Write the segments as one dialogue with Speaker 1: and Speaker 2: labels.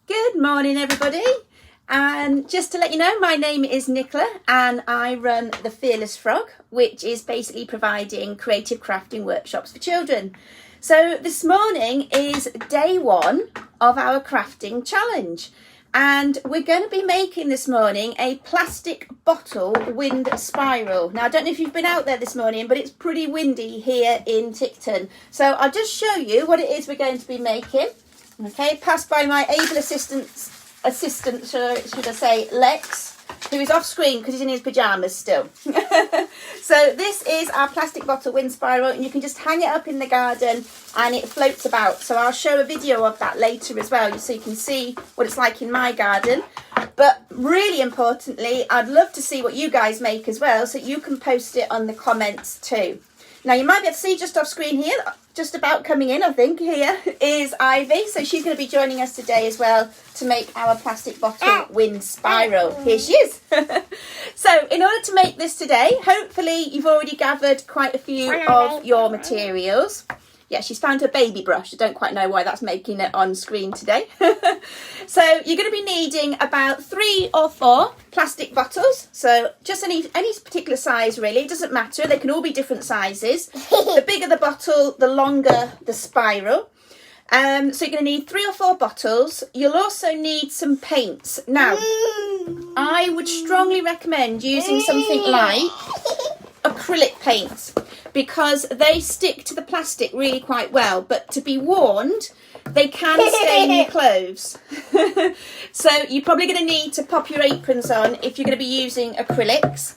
Speaker 1: Good morning, everybody. And just to let you know, my name is Nicola and I run the Fearless Frog, which is basically providing creative crafting workshops for children. So this morning is day one of our crafting challenge. And we're going to be making this morning a plastic bottle wind spiral. Now, I don't know if you've been out there this morning, but it's pretty windy here in Tickton. So I'll just show you what it is we're going to be making. Okay, passed by my able assistant, should I say, Lex, who is off screen because he's in his pyjamas still. So this is our plastic bottle wind spiral, and you can just hang it up in the garden and it floats about. So I'll show a video of that later as well, so you can see what it's like in my garden. But really importantly, I'd love to see what you guys make as well, so you can post it on the comments too. Now, you might be able to see just off screen here, just about coming in, I think, here is Ivy. So she's going to be joining us today as well to make our plastic bottle wind spiral. Here she is. So in order to make this today, hopefully you've already gathered quite a few of your materials. Yeah, she's found her baby brush. I don't quite know why that's making it on screen today. So you're going to be needing about 3 or 4 plastic bottles. So just any particular size, really. It doesn't matter. They can all be different sizes. The bigger the bottle, the longer the spiral. So you're going to need 3 or 4 bottles. You'll also need some paints. Now, I would strongly recommend using something like acrylic paints, because they stick to the plastic really quite well, but to be warned, they can stain your clothes. So you're probably going to need to pop your aprons on if you're going to be using acrylics.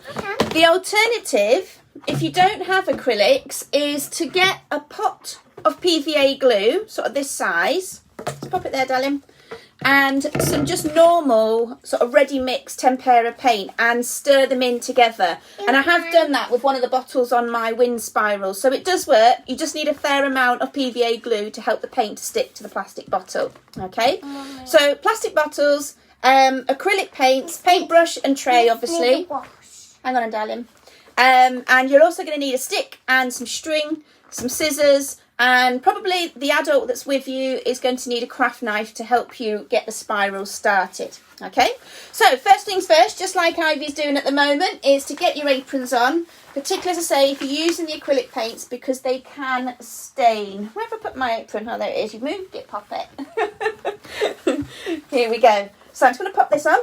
Speaker 1: The alternative, if you don't have acrylics, is to get a pot of PVA glue, sort of this size. Let's pop it there, darling. And some just normal sort of ready mix tempera paint and stir them in together. And I have done that with one of the bottles on my wind spiral. So it does work. You just need a fair amount of PVA glue to help the paint to stick to the plastic bottle. Okay, so plastic bottles, acrylic paints, paintbrush and tray, obviously. Hang on, darling. And you're also going to need a stick and some string, some scissors, and probably the adult that's with you is going to need a craft knife to help you get the spiral started. Okay, so first things first, just like Ivy's doing at the moment, is to get your aprons on, particularly, as I say, if you're using the acrylic paints, because they can stain. Where have I put my apron? Oh, there it is. You've moved it, pop it. Here we go. So I'm just going to pop this on.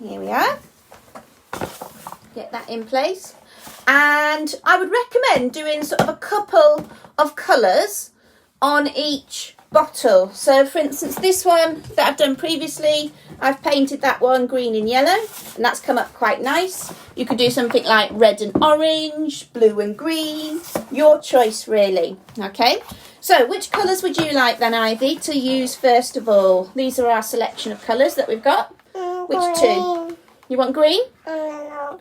Speaker 1: Here we are. Get that in place. And I would recommend doing sort of a couple of colours on each bottle. So for instance, this one that I've done previously, I've painted that one green and yellow, and that's come up quite nice. You could do something like red and orange, blue and green, your choice really. Okay, so which colours would you like then, Ivy, to use first of all? These are our selection of colours that we've got. Which two? You want green? No.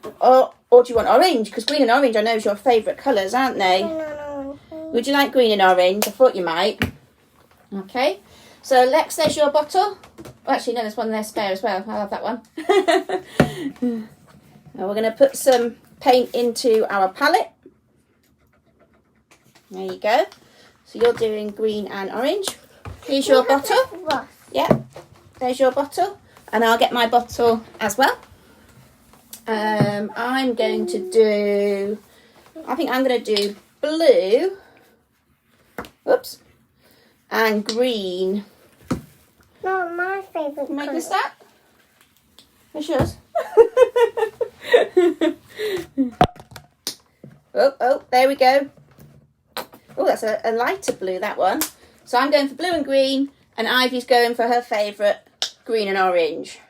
Speaker 1: Or do you want orange? Because green and orange I know is your favourite colours, aren't they? No. Would you like green and orange? I thought you might. Okay. So Lex, there's your bottle. Oh, actually, no, there's one there spare as well. I'll have that one. Now we're going to put some paint into our palette. There you go. So you're doing green and orange. Here's your bottle. Yeah. There's your bottle. And I'll get my bottle as well. I'm going to do, I think I'm going to do blue, whoops, and green.
Speaker 2: Not my favourite colour.
Speaker 1: Make this that? It's yours. Oh, there we go. Oh, that's a lighter blue, that one. So I'm going for blue and green, and Ivy's going for her favourite green and orange.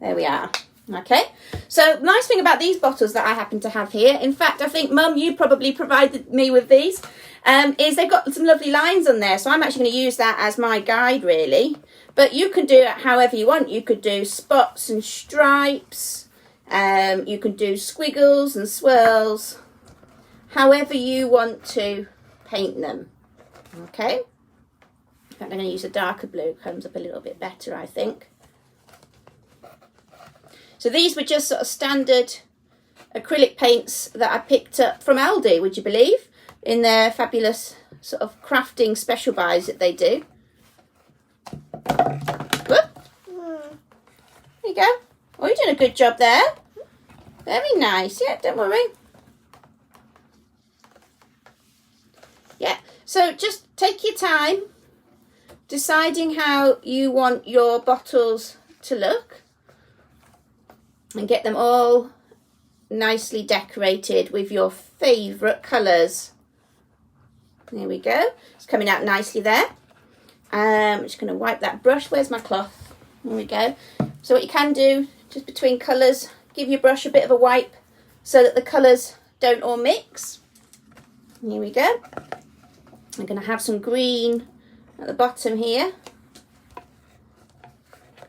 Speaker 1: There we are. Okay, so nice thing about these bottles that I happen to have here, in fact, I think, Mum, you probably provided me with these, is they've got some lovely lines on there. So I'm actually going to use that as my guide, really. But you can do it however you want. You could do spots and stripes. You can do squiggles and swirls. However you want to paint them. Okay. In fact, I'm going to use a darker blue. Comes up a little bit better, I think. So these were just sort of standard acrylic paints that I picked up from Aldi, would you believe, in their fabulous sort of crafting special buys that they do. Whoop. There you go. Oh, you're doing a good job there. Very nice. Yeah, don't worry. Yeah, so just take your time deciding how you want your bottles to look and get them all nicely decorated with your favourite colours. There we go. It's coming out nicely there. I'm just going to wipe that brush. Where's my cloth? There we go. So what you can do, just between colours, give your brush a bit of a wipe so that the colours don't all mix. Here we go. I'm going to have some green at the bottom here.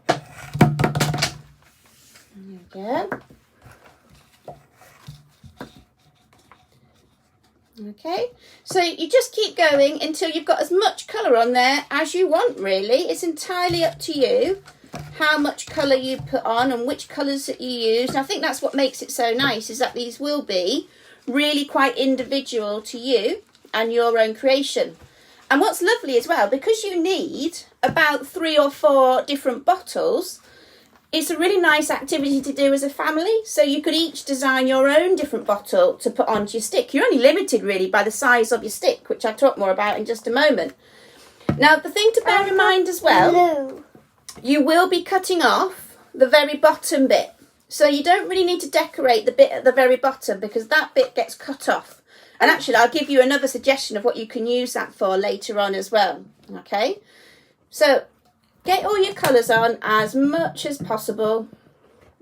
Speaker 1: There we go. Okay, so you just keep going until you've got as much colour on there as you want, really. It's entirely up to you how much colour you put on and which colours that you use. And I think that's what makes it so nice, is that these will be really quite individual to you and your own creation. And what's lovely as well, because you need about 3 or 4 different bottles, it's a really nice activity to do as a family. So you could each design your own different bottle to put onto your stick. You're only limited really by the size of your stick, which I'll talk more about in just a moment. Now, the thing to bear in mind as well, you will be cutting off the very bottom bit. So you don't really need to decorate the bit at the very bottom because that bit gets cut off. And actually, I'll give you another suggestion of what you can use that for later on as well. Okay, so get all your colours on as much as possible.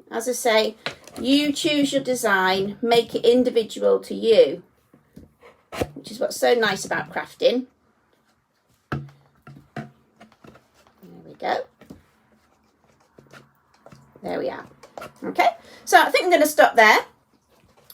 Speaker 1: As I say, you choose your design, make it individual to you, which is what's so nice about crafting. There we go. There we are. Okay, so I think I'm going to stop there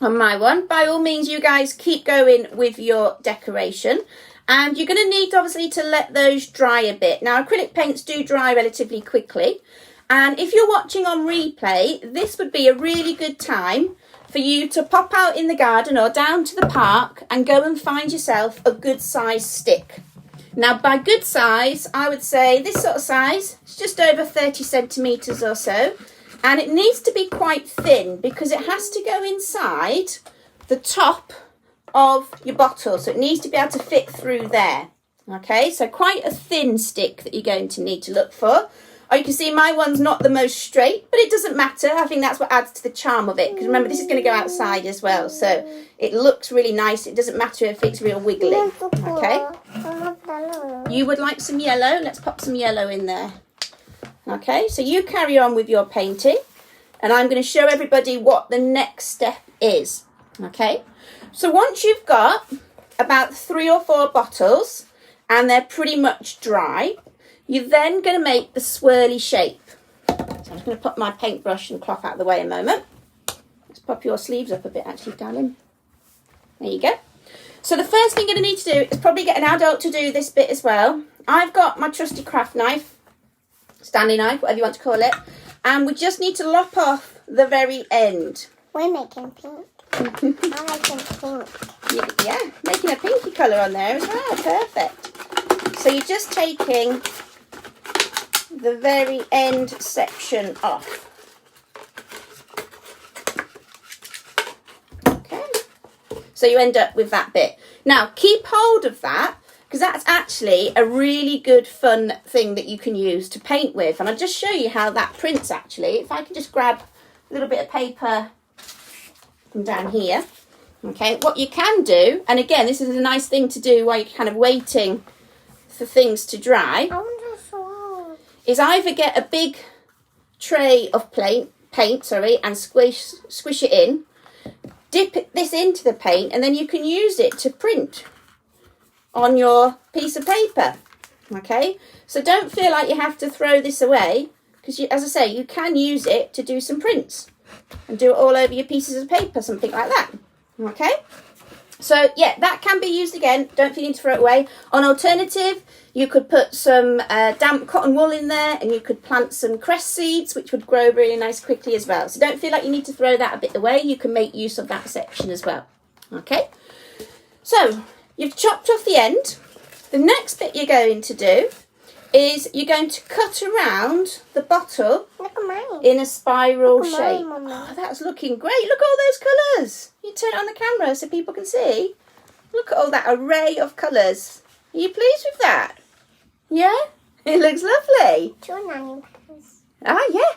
Speaker 1: on my one. By all means, you guys keep going with your decoration. And you're going to need, obviously, to let those dry a bit. Now, acrylic paints do dry relatively quickly. And if you're watching on replay, this would be a really good time for you to pop out in the garden or down to the park and go and find yourself a good size stick. Now, by good size, I would say this sort of size, it's just over 30 centimetres or so. And it needs to be quite thin because it has to go inside the top of your bottle, so it needs to be able to fit through there. Okay, so quite a thin stick that you're going to need to look for. Or you can see my one's not the most straight, but it doesn't matter. I think that's what adds to the charm of it, because remember, this is going to go outside as well, so it looks really nice. It doesn't matter if it's real wiggly. Okay, you would like some yellow? Let's pop some yellow in there. Okay, so you carry on with your painting, and I'm going to show everybody what the next step is. Okay, so once you've got about 3 or 4 bottles and they're pretty much dry, you're then going to make the swirly shape. So I'm just going to put my paintbrush and cloth out of the way a moment. Let's pop your sleeves up a bit actually, darling. There you go. So the first thing you're going to need to do is probably get an adult to do this bit as well. I've got my trusty craft knife, Stanley knife, whatever you want to call it, and we just need to lop off the very end.
Speaker 2: We're making pink. I'm making pink.
Speaker 1: Yeah, making a pinky colour on there as well. Perfect. So you're just taking the very end section off. Okay. So you end up with that bit. Now keep hold of that, because that's actually a really good fun thing that you can use to paint with. And I'll just show you how that prints actually. If I can just grab a little bit of paper from down here. Okay, what you can do, and again, this is a nice thing to do while you're kind of waiting for things to dry, is either get a big tray of paint, and squish it in, dip this into the paint, and then you can use it to print on your piece of paper. Okay, so don't feel like you have to throw this away, because as I say, you can use it to do some prints and do it all over your pieces of paper, something like that. Okay, so yeah, that can be used again. Don't feel you need to throw it away. On alternative, you could put some damp cotton wool in there, and you could plant some cress seeds, which would grow really nice quickly as well. So don't feel like you need to throw that a bit away. You can make use of that section as well. Okay, so you've chopped off the end. The next bit you're going to do is you're going to cut around the bottle
Speaker 2: Look at mine.
Speaker 1: in a spiral
Speaker 2: Look at
Speaker 1: shape.
Speaker 2: mine, Mummy.
Speaker 1: Oh, that's looking great. Look at all those colours. You turn it on the camera so people can see. Look at all that array of colours. Are you pleased with that? Yeah? It looks lovely.
Speaker 2: 2 pounds.
Speaker 1: Ah, yeah.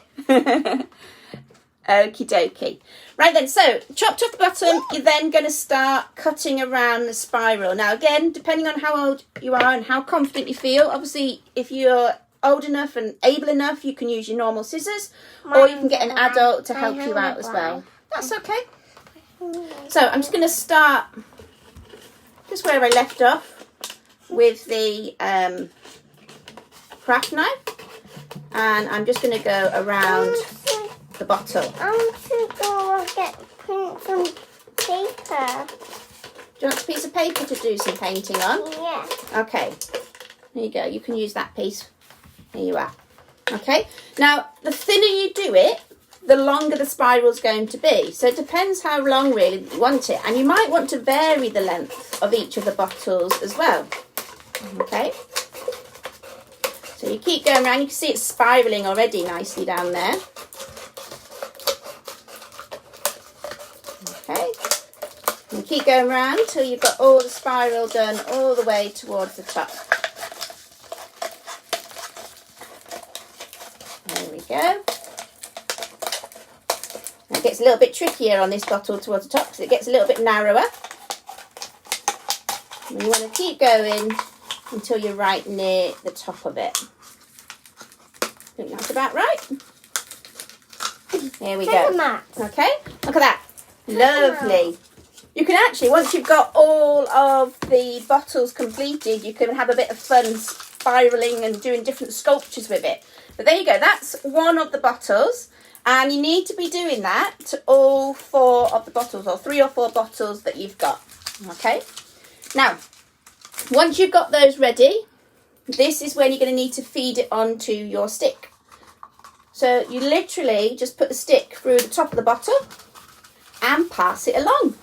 Speaker 1: Okie dokie. Right then, so chopped off the bottom, you're then going to start cutting around the spiral. Now again, depending on how old you are and how confident you feel, obviously if you're old enough and able enough, you can use your normal scissors, or you can get an adult to help you out as well. That's okay. So I'm just going to start just where I left off with the craft knife, and I'm just going to go around the bottle.
Speaker 2: I want to go get some paper.
Speaker 1: Do you want a piece of paper to do some painting on?
Speaker 2: Yeah.
Speaker 1: Okay, there you go. You can use that piece. There you are. Okay, now the thinner you do it, the longer the spiral's going to be. So it depends how long really you want it. And you might want to vary the length of each of the bottles as well. Okay. So you keep going around. You can see it's spiraling already nicely down there. Okay. And keep going around till you've got all the spiral done all the way towards the top. There we go. Now it gets a little bit trickier on this bottle towards the top because it gets a little bit narrower. And you want to keep going until you're right near the top of it. I think that's about right. There we go. Okay, look at that. Lovely. You can actually, once you've got all of the bottles completed, you can have a bit of fun spiraling and doing different sculptures with it. But there you go, that's one of the bottles, and you need to be doing that to all 4 of the bottles, or 3 or 4 bottles that you've got. Okay, now once you've got those ready, this is when you're going to need to feed it onto your stick. So you literally just put the stick through the top of the bottle and pass it along.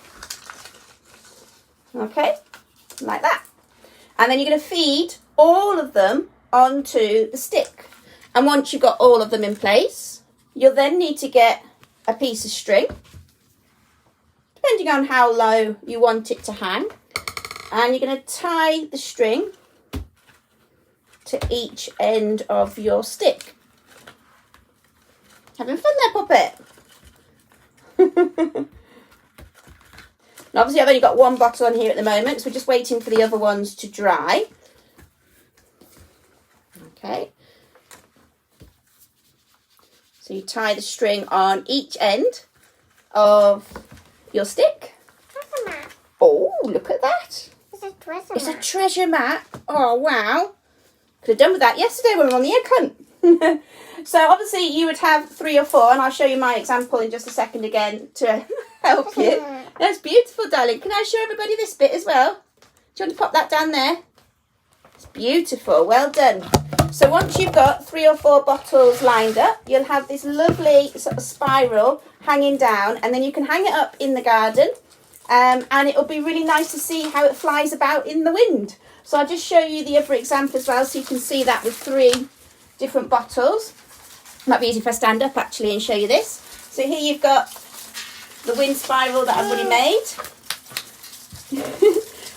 Speaker 1: Okay, like that. And then you're going to feed all of them onto the stick. And once you've got all of them in place, you'll then need to get a piece of string, depending on how low you want it to hang. And you're going to tie the string to each end of your stick. Having fun there, puppet? And obviously I've only got 1 bottle on here at the moment, so we're just waiting for the other ones to dry. Okay. So you tie the string on each end of your stick.
Speaker 2: Treasure map.
Speaker 1: Oh, look at that.
Speaker 2: It's a treasure
Speaker 1: It's
Speaker 2: map.
Speaker 1: a treasure map. Oh, wow. Could have done with that yesterday when we were on the egg hunt. So obviously you would have 3 or 4, and I'll show you my example in just a second again to help you. That's beautiful, darling. Can I show everybody this bit as well? Do you want to pop that down there? It's beautiful. Well done. So once you've got 3 or 4 bottles lined up, you'll have this lovely sort of spiral hanging down, and then you can hang it up in the garden, and it'll be really nice to see how it flies about in the wind. So I'll just show you the other example as well, so you can see that with 3 different bottles. Might be easy if I stand up actually and show you this. So here you've got the wind spiral that I've already made.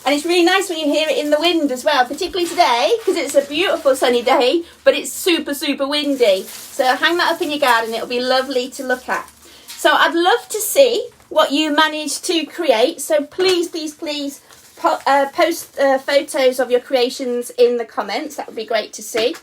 Speaker 1: And it's really nice when you hear it in the wind as well, particularly today, because it's a beautiful sunny day, but it's super, super windy. So hang that up in your garden, it'll be lovely to look at. So I'd love to see what you managed to create. So please, please, please post photos of your creations in the comments. That would be great to see.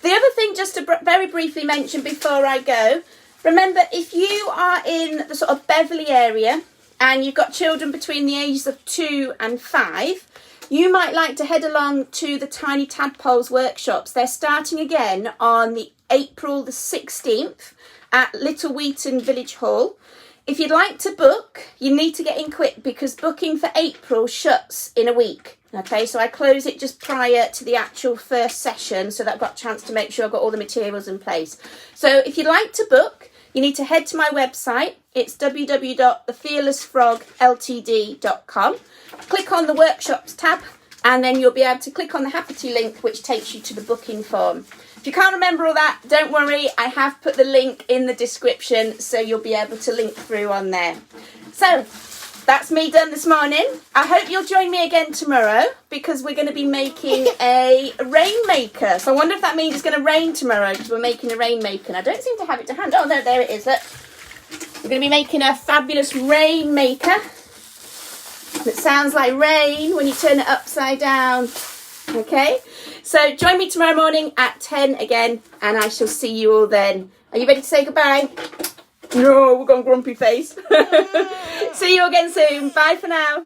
Speaker 1: The other thing, just to very briefly mention before I go, remember if you are in the sort of Beverley area and you've got children between the ages of 2 and 5, you might like to head along to the Tiny Tadpoles workshops. They're starting again on the April the 16th at Little Wheaton Village Hall. If you'd like to book, you need to get in quick because booking for April shuts in a week. Okay, so I close it just prior to the actual first session so that I've got a chance to make sure I've got all the materials in place. So if you'd like to book, you need to head to my website. It's www.thefearlessfrogltd.com. Click on the workshops tab and then you'll be able to click on the Hapity link, which takes you to the booking form. If you can't remember all that, don't worry, I have put the link in the description, so you'll be able to link through on there. So that's me done this morning. I hope you'll join me again tomorrow, because we're going to be making a rainmaker. So I wonder if that means it's going to rain tomorrow, because we're making a rainmaker. And I don't seem to have it to hand. Oh no, there it is. Look. We're going to be making a fabulous rainmaker that sounds like rain when you turn it upside down. Okay, so join me tomorrow morning at 10 again, and I shall see you all then. Are you ready to say goodbye? No, we've got a grumpy face. See you again soon. Bye for now.